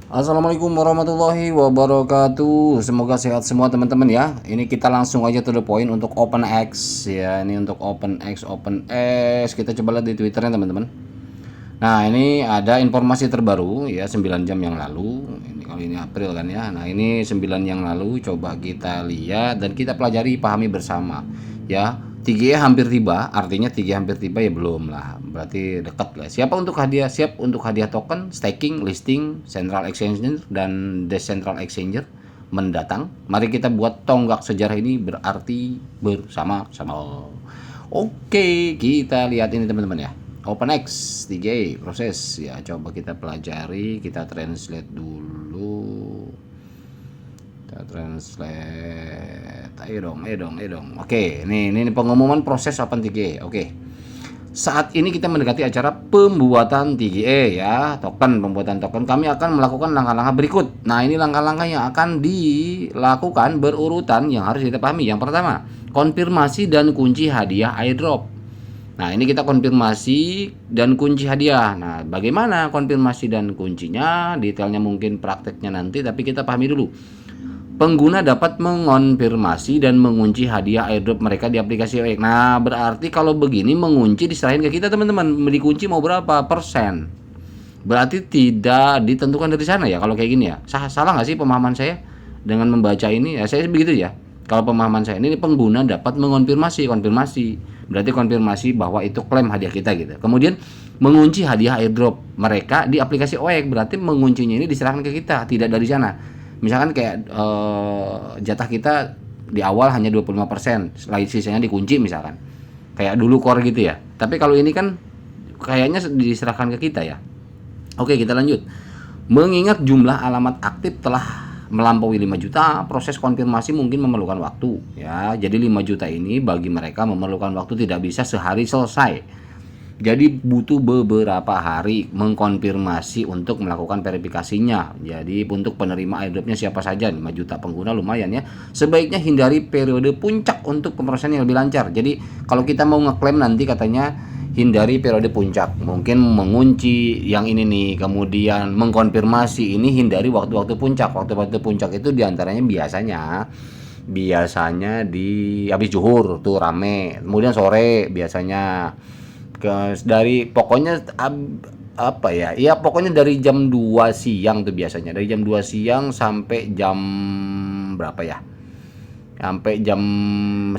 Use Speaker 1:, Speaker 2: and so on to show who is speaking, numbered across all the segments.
Speaker 1: Assalamualaikum warahmatullahi wabarakatuh. Semoga sehat semua teman-teman ya. Ini kita langsung aja to the point untuk OpenX ya. Ini untuk OpenX. Kita coba lihat di Twitternya teman-teman. Nah, ini ada informasi terbaru ya 9 jam yang lalu. Ini kalau ini April kan ya. Nah, ini 9 yang lalu coba kita lihat dan kita pelajari, pahami bersama ya. 3E hampir tiba, artinya 3E hampir tiba ya belum lah. Berarti dekat lah. Siap untuk hadiah token, staking, listing, central exchanger dan decentral exchanger mendatang. Mari kita buat tonggak sejarah ini berarti bersama-sama. Oke, kita lihat ini teman-teman ya. OpenX 3 proses ya, coba kita pelajari, kita translate dulu. Kita translate. Ayo dong. Oke, ini pengumuman proses Open 3. Oke. Saat ini kita mendekati acara pembuatan 3 ya, pembuatan token. Kami akan melakukan langkah-langkah berikut. Nah, ini langkah-langkah yang akan dilakukan berurutan yang harus kita pahami. Yang pertama, konfirmasi dan kunci hadiah airdrop. Nah, ini kita konfirmasi dan kunci hadiah. Nah, bagaimana konfirmasi dan kuncinya? Detailnya mungkin prakteknya nanti, tapi kita pahami dulu. Pengguna dapat mengonfirmasi dan mengunci hadiah airdrop mereka di aplikasi OEX. Nah, berarti kalau begini mengunci diserahin ke kita teman-teman. Dikunci mau berapa persen? Berarti tidak ditentukan dari sana ya kalau kayak gini ya. Salah nggak sih pemahaman saya dengan membaca ini? Ya, saya begitu ya. Kalau pemahaman saya ini pengguna dapat konfirmasi. Berarti konfirmasi bahwa itu klaim hadiah kita gitu. Kemudian mengunci hadiah airdrop mereka di aplikasi OEX. Berarti menguncinya ini diserahkan ke kita, tidak dari sana. Misalkan kayak jatah kita di awal hanya 25%, sisanya dikunci misalkan. Kayak dulu core gitu ya. Tapi kalau ini kan kayaknya diserahkan ke kita ya. Oke, kita lanjut. Mengingat jumlah alamat aktif telah melampaui 5 juta, proses konfirmasi mungkin memerlukan waktu ya. Jadi 5 juta ini bagi mereka memerlukan waktu, tidak bisa sehari selesai. Jadi butuh beberapa hari mengkonfirmasi untuk melakukan verifikasinya. Jadi untuk penerima airdropnya siapa saja, 5 juta pengguna lumayan ya. Sebaiknya hindari periode puncak untuk pemrosesan yang lebih lancar. Jadi kalau kita mau ngeklaim nanti katanya hindari periode puncak. Mungkin mengunci yang ini nih, kemudian mengkonfirmasi ini hindari waktu-waktu puncak. Waktu-waktu puncak itu diantaranya biasanya di habis zuhur tuh rame. Kemudian sore biasanya dari pokoknya apa ya? Ya pokoknya dari jam 2 siang tuh biasanya. Dari jam 2 siang sampai jam berapa ya? Sampai jam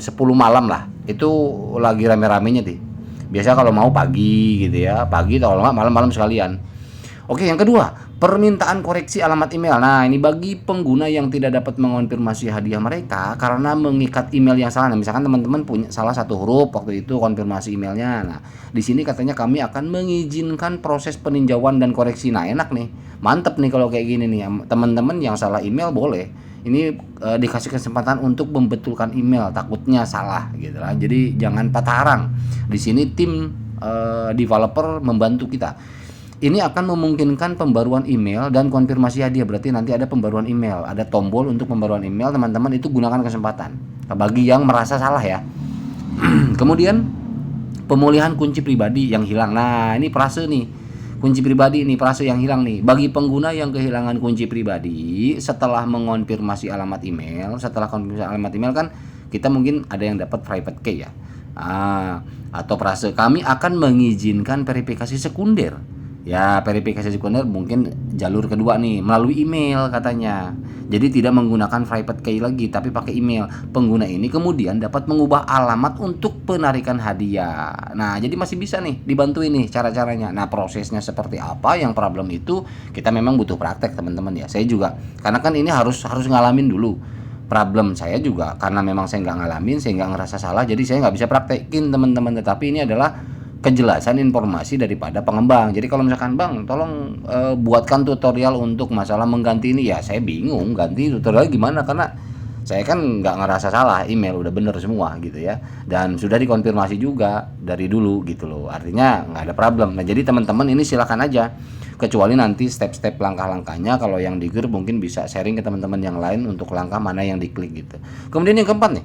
Speaker 1: 10 malam lah. Itu lagi rame-ramenya tuh. Biasa kalau mau pagi gitu ya. Pagi atau kalau nggak malam-malam sekalian. Oke, yang kedua, permintaan koreksi alamat email. Nah, ini bagi pengguna yang tidak dapat mengonfirmasi hadiah mereka karena mengikat email yang salah. Nah, misalkan teman-teman punya salah satu huruf waktu itu konfirmasi emailnya. Nah, di sini katanya kami akan mengizinkan proses peninjauan dan koreksi. Nah, enak nih. Mantep nih kalau kayak gini nih. Teman-teman yang salah email boleh. Ini dikasih kesempatan untuk membetulkan email, takutnya salah gitu lah. Jadi jangan patah arang. Di sini tim developer membantu kita. Ini akan memungkinkan pembaruan email dan konfirmasi hadiah. Berarti nanti ada pembaruan email, ada tombol untuk pembaruan email. Teman-teman itu gunakan kesempatan. Bagi yang merasa salah ya. Kemudian pemulihan kunci pribadi yang hilang. Nah, ini prase nih. Kunci pribadi ini prase yang hilang nih. Bagi pengguna yang kehilangan kunci pribadi setelah mengonfirmasi alamat email, kan kita mungkin ada yang dapat private key ya. Atau prase kami akan mengizinkan verifikasi sekunder. Ya, verifikasi sekunder mungkin jalur kedua nih melalui email katanya. Jadi tidak menggunakan private key lagi tapi pakai email. Pengguna ini kemudian dapat mengubah alamat untuk penarikan hadiah. Nah, jadi masih bisa nih dibantu ini cara-caranya. Nah, prosesnya seperti apa yang problem itu kita memang butuh praktek teman-teman ya. Saya juga karena kan ini harus ngalamin dulu. Problem saya juga karena memang saya nggak ngalamin, saya nggak ngerasa salah, jadi saya nggak bisa praktekin teman-teman. Tetapi ini adalah kejelasan informasi daripada pengembang. Jadi kalau misalkan bang tolong buatkan tutorial untuk masalah mengganti ini, ya saya bingung ganti tutorial gimana karena saya kan nggak ngerasa salah, email udah bener semua gitu ya, dan sudah dikonfirmasi juga dari dulu gitu loh, artinya nggak ada problem. Nah, jadi teman-teman ini silakan aja, kecuali nanti step-step langkah-langkahnya kalau yang di grup mungkin bisa sharing ke teman-teman yang lain untuk langkah mana yang diklik gitu. Kemudian yang keempat nih,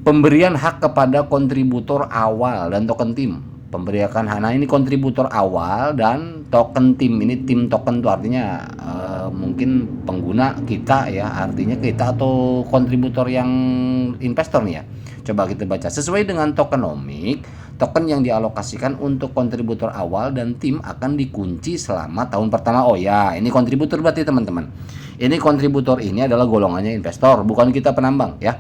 Speaker 1: pemberian hak kepada kontributor awal dan token tim. Pemberian hana ini kontributor awal dan token tim. Ini tim token tuh artinya mungkin pengguna kita ya, artinya kita atau kontributor yang investor nih ya. Coba kita baca. Sesuai dengan tokenomic, token yang dialokasikan untuk kontributor awal dan tim akan dikunci selama tahun pertama. Oh ya, ini kontributor berarti teman-teman. Ini kontributor ini adalah golongannya investor, bukan kita penambang ya.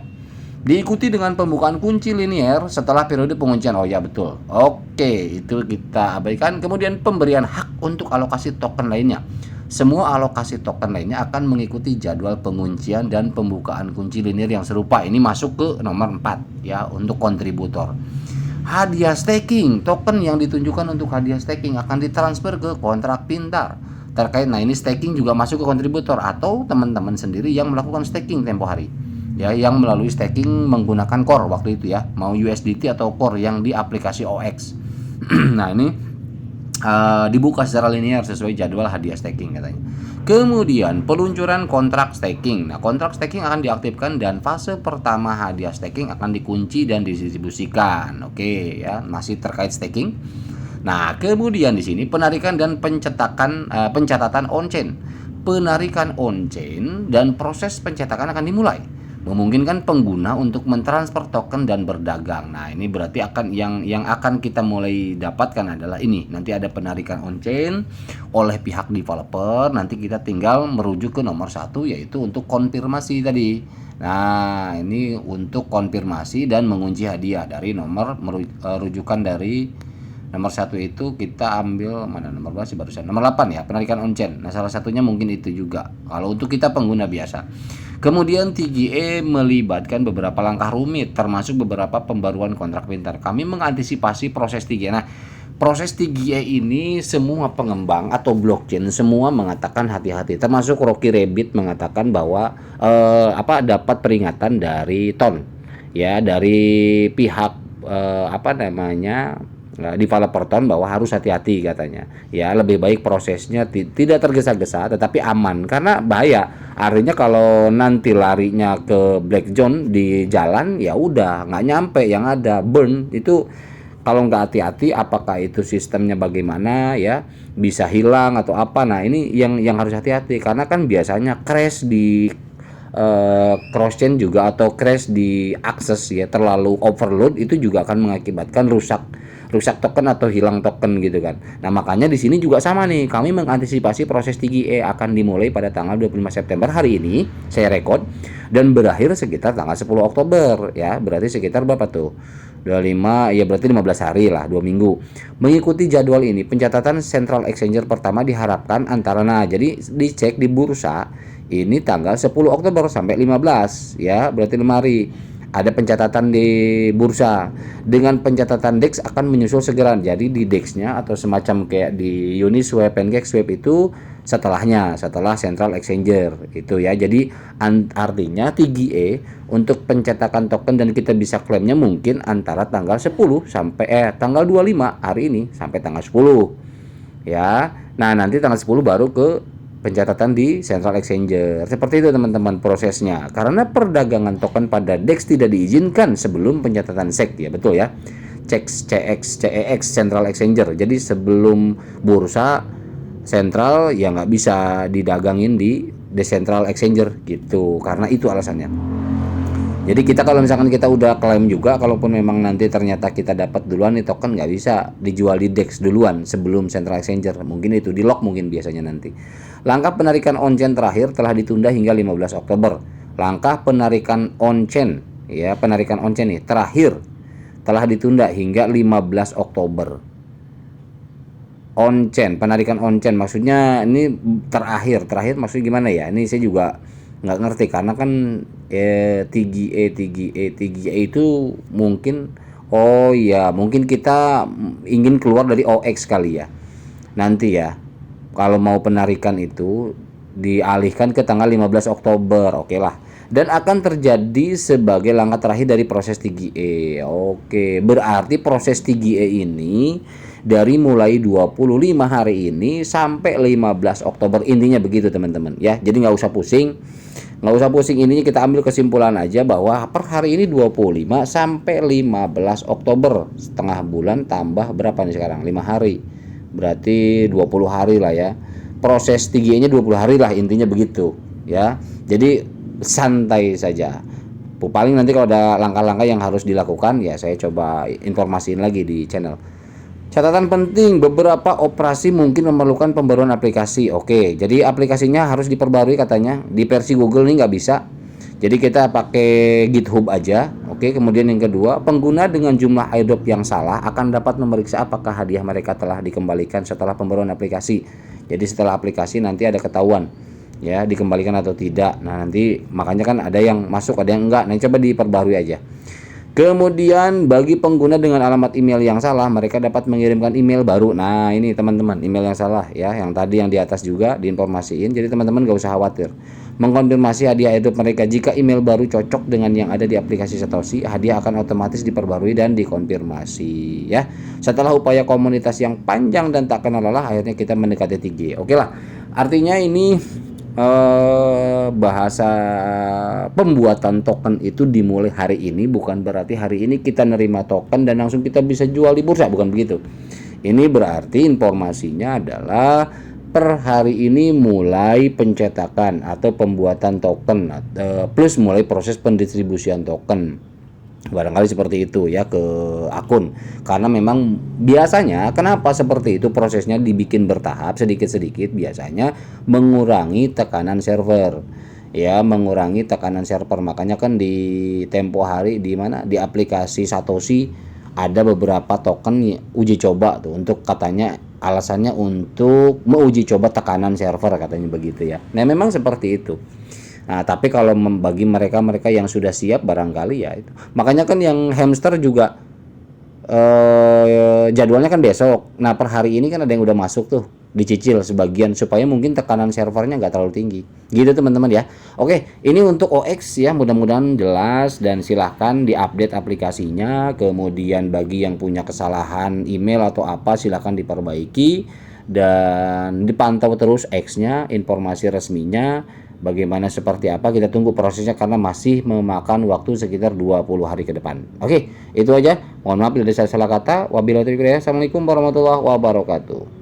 Speaker 1: Diikuti dengan pembukaan kunci linier setelah periode penguncian. Oh ya betul. Oke, itu kita abaikan. Kemudian pemberian hak untuk alokasi token lainnya. Semua alokasi token lainnya akan mengikuti jadwal penguncian dan pembukaan kunci linier yang serupa. Ini masuk ke nomor 4 ya untuk kontributor. Hadiah staking, token yang ditunjukkan untuk hadiah staking akan ditransfer ke kontrak pintar. Terkait, nah ini staking juga masuk ke kontributor atau teman-teman sendiri yang melakukan staking tempo hari. Ya, yang melalui staking menggunakan core waktu itu ya, mau USDT atau core yang di aplikasi OX. Nah ini dibuka secara linear sesuai jadwal hadiah staking katanya. Kemudian peluncuran kontrak staking. Nah kontrak staking akan diaktifkan dan fase pertama hadiah staking akan dikunci dan didistribusikan. Oke ya, masih terkait staking. Nah kemudian di sini penarikan dan pencatatan on-chain. Penarikan on-chain dan proses pencetakan akan dimulai, memungkinkan pengguna untuk mentransfer token dan berdagang. Nah ini berarti akan yang akan kita mulai dapatkan adalah ini. Nanti ada penarikan on-chain oleh pihak developer. Nanti kita tinggal merujuk ke nomor 1 yaitu untuk konfirmasi tadi. Nah ini untuk konfirmasi dan mengunci hadiah dari nomor rujukan dari nomor 1 itu kita ambil mana nomor berapa sih barusan? Nomor 8 ya, penarikan on-chain. Nah, salah satunya mungkin itu juga. Kalau untuk kita pengguna biasa. Kemudian TGE melibatkan beberapa langkah rumit termasuk beberapa pembaruan kontrak pintar. Kami mengantisipasi proses TGE. Nah, proses TGE ini semua pengembang atau blockchain semua mengatakan hati-hati. Termasuk Rocky Rabbit mengatakan bahwa dapat peringatan dari TON ya, dari pihak developer TON bahwa harus hati-hati katanya ya, lebih baik prosesnya tidak tergesa-gesa tetapi aman karena bahaya. Artinya kalau nanti larinya ke black zone di jalan ya udah nggak nyampe, yang ada burn itu. Kalau nggak hati-hati apakah itu sistemnya bagaimana ya, bisa hilang atau apa. Nah ini yang harus hati-hati karena kan biasanya crash di cross chain juga atau crash di akses ya, terlalu overload itu juga akan mengakibatkan rusak token atau hilang token gitu kan. Nah makanya di sini juga sama nih, kami mengantisipasi proses TGE akan dimulai pada tanggal 25 September hari ini saya rekod dan berakhir sekitar tanggal 10 Oktober ya, berarti sekitar berapa tuh 25 ya, berarti 15 hari lah, 2 minggu. Mengikuti jadwal ini pencatatan Central Exchanger pertama diharapkan jadi dicek di bursa ini tanggal 10 Oktober sampai 15 ya, berarti 5 hari ada pencatatan di bursa. Dengan pencatatan DEX akan menyusul segera. Jadi di DEX-nya atau semacam kayak di Uniswap, PancakeSwap itu setelah Central Exchanger itu ya. Jadi artinya TGE untuk pencetakan token dan kita bisa klaimnya mungkin antara tanggal 10 sampai tanggal 25 hari ini sampai tanggal 10 ya. Nah nanti tanggal 10 baru ke pencatatan di Central Exchanger. Seperti itu teman-teman prosesnya. Karena perdagangan token pada DEX tidak diizinkan sebelum pencatatan SEC ya, betul ya. CEX Central Exchanger. Jadi sebelum bursa sentral ya nggak bisa didagangin di Decentral Exchanger gitu. Karena itu alasannya. Jadi kita kalau misalkan kita udah klaim juga, kalaupun memang nanti ternyata kita dapat duluan nih token, nggak bisa dijual di DEX duluan sebelum Central Exchanger. Mungkin itu di lock mungkin biasanya nanti. Langkah penarikan on-chain terakhir telah ditunda hingga 15 Oktober. Langkah penarikan on-chain ya, penarikan on-chain nih terakhir telah ditunda hingga 15 Oktober. On-chain, penarikan on-chain maksudnya ini terakhir maksudnya gimana ya? Ini saya juga nggak ngerti karena kan TGE itu mungkin mungkin kita ingin keluar dari OX kali ya nanti ya, kalau mau penarikan itu dialihkan ke tanggal 15 Oktober. Oke lah, dan akan terjadi sebagai langkah terakhir dari proses TGE. Oke, berarti proses TGE ini dari mulai 25 hari ini sampai 15 Oktober, intinya begitu teman-teman ya. Jadi nggak usah pusing, ininya kita ambil kesimpulan aja bahwa per hari ini 25 sampai 15 Oktober, setengah bulan tambah berapa nih sekarang, 5 hari, berarti 20 hari lah ya. proses 3-nya 20 hari lah, intinya begitu ya. Jadi santai saja. Paling nanti kalau ada langkah-langkah yang harus dilakukan ya saya coba informasiin lagi di channel. Catatan penting, beberapa operasi mungkin memerlukan pembaruan aplikasi. Oke, jadi aplikasinya harus diperbarui katanya. Di versi Google ini nggak bisa. Jadi kita pakai GitHub aja. Oke, kemudian yang kedua, pengguna dengan jumlah airdrop yang salah akan dapat memeriksa apakah hadiah mereka telah dikembalikan setelah pembaruan aplikasi. Jadi setelah aplikasi nanti ada ketahuan ya dikembalikan atau tidak. Nah, nanti makanya kan ada yang masuk, ada yang enggak. Nah, coba diperbarui aja. Kemudian bagi pengguna dengan alamat email yang salah, mereka dapat mengirimkan email baru. Nah, ini teman-teman, email yang salah ya, yang tadi yang di atas juga diinformasiin. Jadi teman-teman gak usah khawatir. Mengkonfirmasi hadiah airdrop mereka, jika email baru cocok dengan yang ada di aplikasi Satoshi, hadiah akan otomatis diperbarui dan dikonfirmasi ya. Setelah upaya komunitas yang panjang dan tak kenal lelah, akhirnya kita mendekati 3G. Oke lah. Artinya ini bahasa pembuatan token itu dimulai hari ini, bukan berarti hari ini kita nerima token dan langsung kita bisa jual di bursa, bukan begitu. Ini berarti informasinya adalah per hari ini mulai pencetakan atau pembuatan token plus mulai proses pendistribusian token. Barangkali seperti itu ya ke akun, karena memang biasanya kenapa seperti itu prosesnya dibikin bertahap sedikit-sedikit, biasanya mengurangi tekanan server ya, mengurangi tekanan server. Makanya kan di tempo hari di mana di aplikasi Satoshi ada beberapa token uji coba tuh, untuk katanya alasannya untuk menguji coba tekanan server katanya begitu ya. Nah memang seperti itu. Nah, tapi kalau bagi mereka-mereka yang sudah siap barangkali ya itu. Makanya kan yang hamster juga jadwalnya kan besok. Nah, per hari ini kan ada yang udah masuk tuh, dicicil sebagian supaya mungkin tekanan servernya nggak terlalu tinggi. Gitu teman-teman ya. Oke, ini untuk OX ya, mudah-mudahan jelas dan silahkan diupdate aplikasinya. Kemudian bagi yang punya kesalahan email atau apa silahkan diperbaiki dan dipantau terus X-nya, informasi resminya. Bagaimana seperti apa kita tunggu prosesnya, karena masih memakan waktu sekitar 20 hari ke depan. Oke, itu aja. Mohon maaf bila ada salah kata. Wabillahi taufiq. Assalamualaikum warahmatullahi wabarakatuh.